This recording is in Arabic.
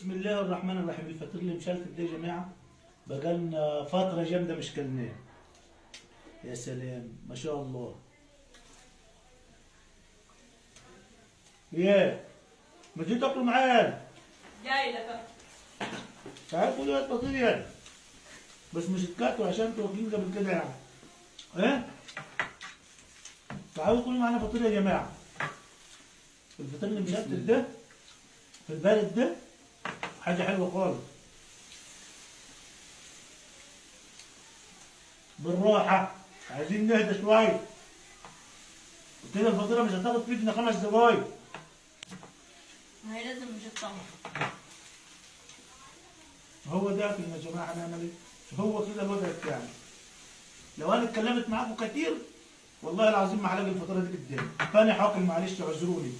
بسم الله الرحمن الرحيم. الفطير اللي مشلتت ده يا جماعه بقالنا فتره جامده مش كلناه. يا سلام ما شاء الله. ياه ما تيجي تاكلوا معانا؟ جاي لك. تعالوا كلوا الفطير يعني، بس مش تكاتوا عشان انتوا واكلين قبل كده يعني. ايه؟ تعالوا كلوا معانا فطير يا جماعه. الفطير اللي مشلتت ده في البارد ده حاجه حلوه خالص. بالراحه، عايزين نهدى شويه. كده الفطيره مش هتاخد فينا 5 دقايق. ما هي لازم مش الطمع. هو ده اكل يا جماعه، هنعمل ايه؟ هو كده الوضع بتاعنا. لو انا اتكلمت معاكم كتير والله العظيم ما هلاقي الفطيره دي قدامي، فانا حاكل معلش اعذروني.